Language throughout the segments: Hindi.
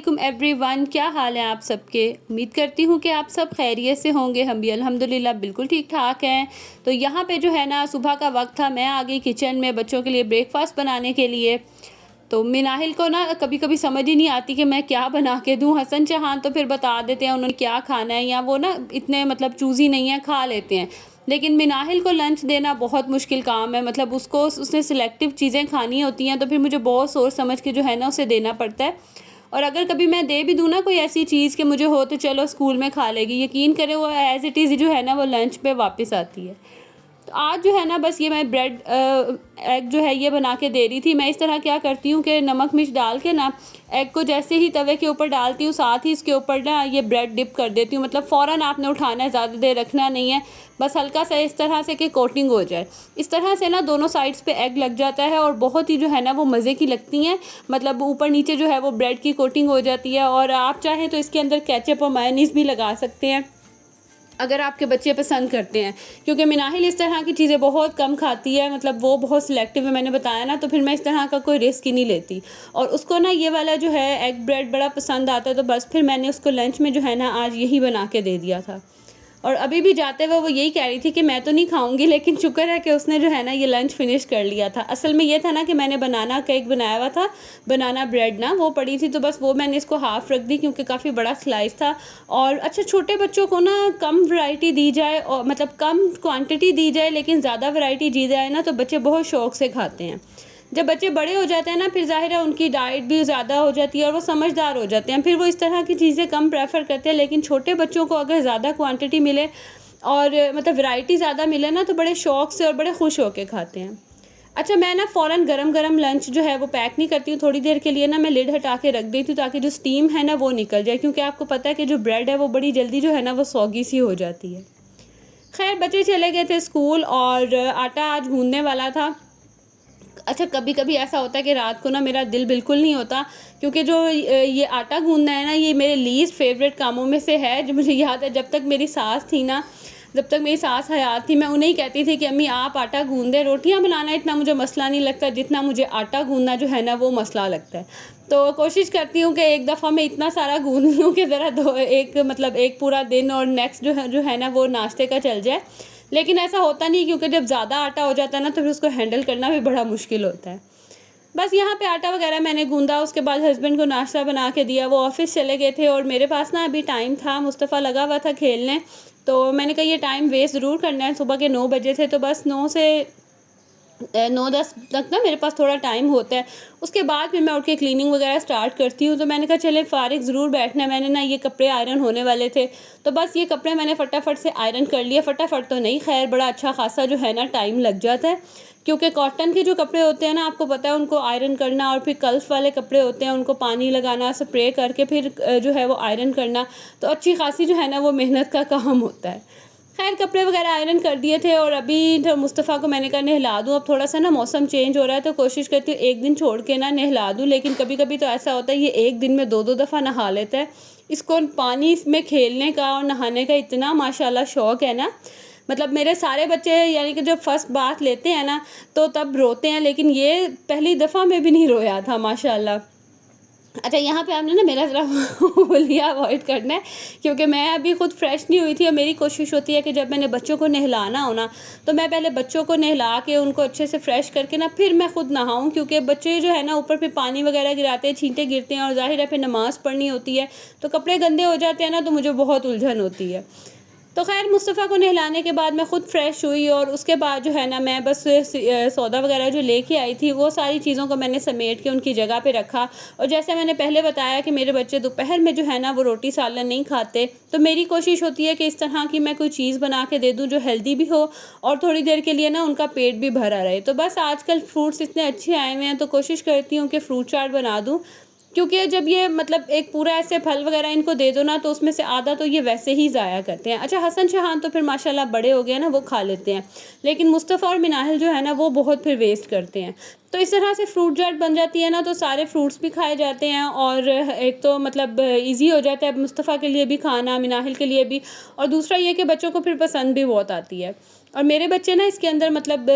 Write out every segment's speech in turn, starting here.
वालेकुम एवरीवन, क्या हाल है आप सबके। उम्मीद करती हूँ कि आप सब खैरियत से होंगे। हम भी अल्हम्दुलिल्लाह बिल्कुल ठीक ठाक हैं। तो यहाँ पे जो है ना, सुबह का वक्त था, मैं आ गई किचन में बच्चों के लिए ब्रेकफास्ट बनाने के लिए। तो मिनाहिल को ना कभी कभी समझ ही नहीं आती कि मैं क्या बना के दूँ। हसन चौहान तो फिर बता देते हैं उन्होंने क्या खाना है, या वो ना इतने मतलब चूज़ी नहीं है, खा लेते हैं। लेकिन मिनाहिल को लंच देना बहुत मुश्किल काम है। मतलब उसको उसने सिलेक्टिव चीज़ें खानी होती हैं, तो फिर मुझे बहुत सोच समझ के जो है ना उसे देना पड़ता है। और अगर कभी मैं दे भी दूँ ना कोई ऐसी चीज़ कि मुझे हो तो चलो स्कूल में खा लेगी, यकीन करें वो एज़ इट इज़ जो है ना वो लंच पे वापस आती है। तो आज जो है ना बस ये मैं ब्रेड एग जो है ये बना के दे रही थी। मैं इस तरह क्या करती हूँ कि नमक मिर्च डाल के ना एग को जैसे ही तवे के ऊपर डालती हूँ, साथ ही इसके ऊपर ना ये ब्रेड डिप कर देती हूँ। मतलब फ़ौरन आपने उठाना है, ज़्यादा देर रखना नहीं है, बस हल्का सा इस तरह से कि कोटिंग हो जाए। इस तरह से ना दोनों साइड्स पे एग लग जाता है और बहुत ही जो है ना वो मज़े की लगती हैं। मतलब ऊपर नीचे जो है वो ब्रेड की कोटिंग हो जाती है। और आप चाहें तो इसके अंदर केचप और मायोनीज़ भी लगा सकते हैं अगर आपके बच्चे पसंद करते हैं, क्योंकि मिनाहिल इस तरह की चीज़ें बहुत कम खाती है। मतलब वो बहुत सिलेक्टिव है, मैंने बताया ना, तो फिर मैं इस तरह का कोई रिस्क ही नहीं लेती। और उसको ना ये वाला जो है एग ब्रेड बड़ा पसंद आता है, तो बस फिर मैंने उसको लंच में जो है ना आज यही बना के दे दिया था। और अभी भी जाते हुए वो यही कह रही थी कि मैं तो नहीं खाऊंगी, लेकिन शुक्र है कि उसने जो है ना ये लंच फिनिश कर लिया था। असल में ये था ना कि मैंने बनाना केक बनाया हुआ था, बनाना ब्रेड ना वो पड़ी थी, तो बस वो मैंने इसको हाफ़ रख दी क्योंकि काफ़ी बड़ा स्लाइस था। और अच्छा, छोटे बच्चों को ना कम वैरायटी दी जाए, और मतलब कम क्वांटिटी दी जाए लेकिन ज़्यादा वैरायटी दी जाए ना, तो बच्चे बहुत शौक़ से खाते हैं। जब बच्चे बड़े हो जाते हैं ना, फिर ज़ाहिर है उनकी डाइट भी ज़्यादा हो जाती है और वो समझदार हो जाते हैं, फिर वो इस तरह की चीज़ें कम प्रेफर करते हैं। लेकिन छोटे बच्चों को अगर ज़्यादा क्वांटिटी मिले और मतलब वैरायटी ज़्यादा मिले ना, तो बड़े शौक़ से और बड़े खुश होकर खाते हैं। अच्छा, मैं ना फ़ौरन गरम-गरम लंच जो है वो पैक नहीं करती हूँ। थोड़ी देर के लिए ना मैं लिड हटा के रख देती हूँ ताकि जो स्टीम है ना वो निकल जाए, क्योंकि आपको पता है कि जो ब्रेड है वो बड़ी जल्दी जो है ना वो सौगी सी हो जाती है। खैर, बच्चे चले गए थे स्कूल और आटा आज गूँदने वाला था। अच्छा, कभी-कभी ऐसा होता है कि रात को ना मेरा दिल बिल्कुल नहीं होता, क्योंकि जो ये आटा गूँदना है ना, ये मेरे लीस्ट फ़ेवरेट कामों में से है। जो मुझे याद है जब तक मेरी सास थी ना, जब तक मेरी सास हयात थी, मैं उन्हें ही कहती थी कि अम्मी आप आटा गूँध दें, रोटियाँ बनाना इतना मुझे मसला नहीं लगता जितना मुझे आटा गूँधना जो है ना वो मसला लगता है। तो कोशिश करती हूँ कि एक दफ़ा मैं इतना सारा गूँध लूँ कि ज़रा दो एक मतलब एक पूरा दिन और नेक्स्ट जो है ना वो नाश्ते का चल जाए। लेकिन ऐसा होता नहीं, क्योंकि जब ज़्यादा आटा हो जाता है ना तो फिर उसको हैंडल करना भी बड़ा मुश्किल होता है। बस यहाँ पे आटा वगैरह मैंने गूँधा, उसके बाद हस्बैंड को नाश्ता बना के दिया, वो ऑफ़िस चले गए थे और मेरे पास ना अभी टाइम था। मुस्तफ़ा लगा हुआ था खेलने, तो मैंने कहा ये टाइम वेस्ट ज़रूर करना है। सुबह के 9 बजे थे, तो बस 9 से 9-10 तक ना मेरे पास थोड़ा टाइम होता है। उसके बाद फिर मैं उठ के क्लीनिंग वगैरह स्टार्ट करती हूँ। तो मैंने कहा चले फ़ारिग ज़रूर बैठना है। मैंने ना ये कपड़े आयरन होने वाले थे, तो बस ये कपड़े मैंने फटाफट से आयरन कर लिए। फटाफट तो नहीं, खैर बड़ा अच्छा ख़ासा जो है ना टाइम लग जाता है, क्योंकि कॉटन के जो कपड़े होते हैं ना, आपको पता है उनको आयरन करना, और फिर कल्फ़ वाले कपड़े होते हैं उनको पानी लगाना, स्प्रे करके फिर जो है वो आयरन करना, तो अच्छी ख़ासी जो है ना वो मेहनत का काम होता है। खैर, कपड़े वगैरह आयरन कर दिए थे और अभी तो मुस्तफ़ा को मैंने कहा नहला दूँ। अब थोड़ा सा ना मौसम चेंज हो रहा है, तो कोशिश करती हूँ एक दिन छोड़ के ना नहला दूँ, लेकिन कभी-कभी तो ऐसा होता है ये एक दिन में 2-2 दफ़ा नहा लेता है। इसको पानी में खेलने का और नहाने का इतना माशाल्लाह शौक़ है ना। मतलब मेरे सारे बच्चे यानी कि जब फर्स्ट बाथ लेते हैं ना तो तब रोते हैं, लेकिन ये पहली दफ़ा में भी नहीं रोया था माशाल्लाह। अच्छा, यहाँ पे आपने ना मेरा ज़रा हुलिया अवॉइड करना है, क्योंकि मैं अभी खुद फ्रेश नहीं हुई थी और मेरी कोशिश होती है कि जब मैंने बच्चों को नहलाना हो ना, तो मैं पहले बच्चों को नहला के उनको अच्छे से फ्रेश करके ना फिर मैं खुद नहाऊँ, क्योंकि बच्चे जो है ना ऊपर फिर पानी वगैरह गिराते हैं, छींटे गिरते हैं और ज़ाहिर है फिर नमाज़ पढ़नी होती है, तो कपड़े गंदे हो जाते हैं ना, तो मुझे बहुत उलझन होती है। तो खैर, मुस्तफ़ा को नहलाने के बाद मैं ख़ुद फ्रेश हुई और उसके बाद जो है ना मैं बस सौदा वगैरह जो लेके आई थी वो सारी चीज़ों को मैंने समेट के उनकी जगह पे रखा। और जैसे मैंने पहले बताया कि मेरे बच्चे दोपहर में जो है ना वो रोटी सालन नहीं खाते, तो मेरी कोशिश होती है कि इस तरह की मैं कोई चीज़ बना के दे दूँ जो हेल्दी भी हो और थोड़ी देर के लिए ना उनका पेट भी भरा रहे। तो बस आजकल फ्रूट्स इतने अच्छे आए हुए हैं, तो कोशिश करती हूँ कि फ्रूट चाट बना दूँ, क्योंकि जब ये मतलब एक पूरा ऐसे फल वगैरह इनको दे दो ना, तो उसमें से आधा तो ये वैसे ही ज़ाया करते हैं। अच्छा, हसन शहान तो फिर माशाल्लाह बड़े हो गए ना, वो खा लेते हैं, लेकिन मुस्तफ़ा और मिनाहिल जो है ना वो बहुत फिर वेस्ट करते हैं। तो इस तरह से फ्रूट चाट बन जाती है ना, तो सारे फ्रूट्स भी खाए जाते हैं और एक तो मतलब ईज़ी हो जाता है मुस्तफ़ा के लिए भी खाना, मिनाहिल के लिए भी, और दूसरा ये कि बच्चों को फिर पसंद भी बहुत आती है। और मेरे बच्चे ना इसके अंदर मतलब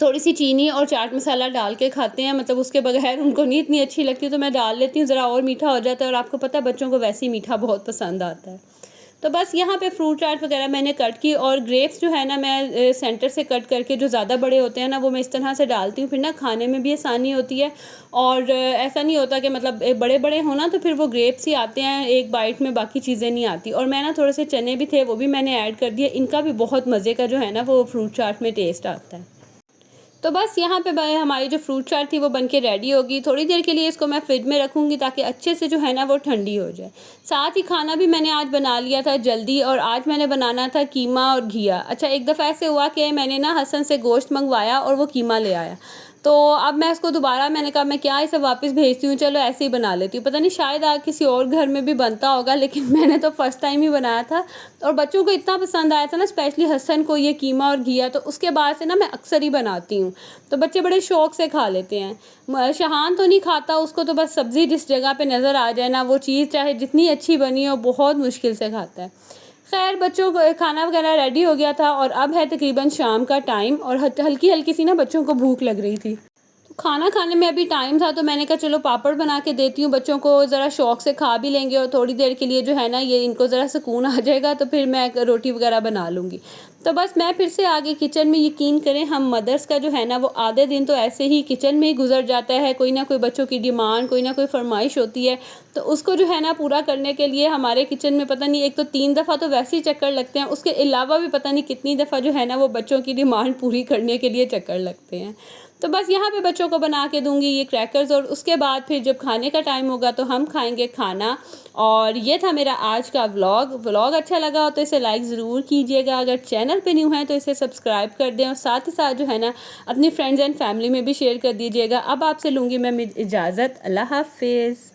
थोड़ी सी चीनी और चाट मसाला डाल के खाते हैं, मतलब उसके बगैर उनको नहीं इतनी अच्छी लगती, तो मैं डाल लेती हूँ, ज़रा और मीठा हो जाता है। और आपको पता है बच्चों को वैसे ही मीठा बहुत पसंद आता है। तो बस यहाँ पे फ्रूट चाट वगैरह मैंने कट की, और ग्रेप्स जो है ना मैं सेंटर से कट करके, जो ज़्यादा बड़े होते हैं ना वो मैं इस तरह से डालती हूँ, फिर ना खाने में भी आसानी होती है। और ऐसा नहीं होता कि मतलब बड़े बड़े हो ना तो फिर वो ग्रेप्स ही आते हैं एक बाइट में, बाकी चीज़ें नहीं आती। और मैं ना थोड़े से चने भी थे वो भी मैंने ऐड कर दिए, इनका भी बहुत मज़े का जो है ना वो फ्रूट चाट में टेस्ट आता है। तो बस यहाँ पे हमारी जो फ्रूट चाट थी वो बनके रेडी होगी। थोड़ी देर के लिए इसको मैं फ्रिज में रखूँगी ताकि अच्छे से जो है ना वो ठंडी हो जाए। साथ ही खाना भी मैंने आज बना लिया था जल्दी, और आज मैंने बनाना था कीमा और घिया। अच्छा, एक दफ़ा ऐसे हुआ कि मैंने ना हसन से गोश्त मंगवाया और वो कीमा ले आया, तो अब मैं इसको दोबारा, मैंने कहा मैं क्या इसे वापस भेजती हूँ, चलो ऐसे ही बना लेती हूँ। पता नहीं शायद किसी और घर में भी बनता होगा, लेकिन मैंने तो फर्स्ट टाइम ही बनाया था और बच्चों को इतना पसंद आया था ना, स्पेशली हसन को, ये कीमा और घिया। तो उसके बाद से ना मैं अक्सर ही बनाती हूँ, तो बच्चे बड़े शौक से खा लेते हैं। शहान तो नहीं खाता, उसको तो बस सब्ज़ी जिस जगह पे नज़र आ जाए ना वो चीज़ चाहे जितनी अच्छी बनी हो बहुत मुश्किल से खाता है। खैर, बच्चों को खाना वगैरह रेडी हो गया था और अब है तकरीबन शाम का टाइम, और हल्की हल्की सी ना बच्चों को भूख लग रही थी। तो खाना खाने में अभी टाइम था, तो मैंने कहा चलो पापड़ बना के देती हूँ बच्चों को, ज़रा शौक से खा भी लेंगे और थोड़ी देर के लिए जो है ना ये इनको ज़रा सुकून आ जाएगा, तो फिर मैं रोटी वगैरह बना लूँगी। तो बस मैं फिर से आगे किचन में, यकीन करें हम मदर्स का जो है ना वो आधे दिन तो ऐसे ही किचन में ही गुजर जाता है। कोई ना कोई बच्चों की डिमांड, कोई ना कोई फरमाइश होती है, तो उसको जो है ना पूरा करने के लिए हमारे किचन में पता नहीं, एक तो 3 दफ़ा तो वैसे ही चक्कर लगते हैं, उसके अलावा भी पता नहीं कितनी दफ़ा जो है ना वो बच्चों की डिमांड पूरी करने के लिए चक्कर लगते हैं। तो बस यहाँ पे बच्चों को बना के दूंगी ये क्रैकर्स, और उसके बाद फिर जब खाने का टाइम होगा तो हम खाएंगे खाना। और ये था मेरा आज का व्लॉग अच्छा लगा हो तो इसे लाइक ज़रूर कीजिएगा, अगर चैनल पे न्यू है तो इसे सब्सक्राइब कर दें, और साथ ही साथ जो है ना अपनी फ्रेंड्स एंड फैमिली में भी शेयर कर दीजिएगा। अब आपसे लूँगी मैं इजाज़त, अल्लाह हाफिज़।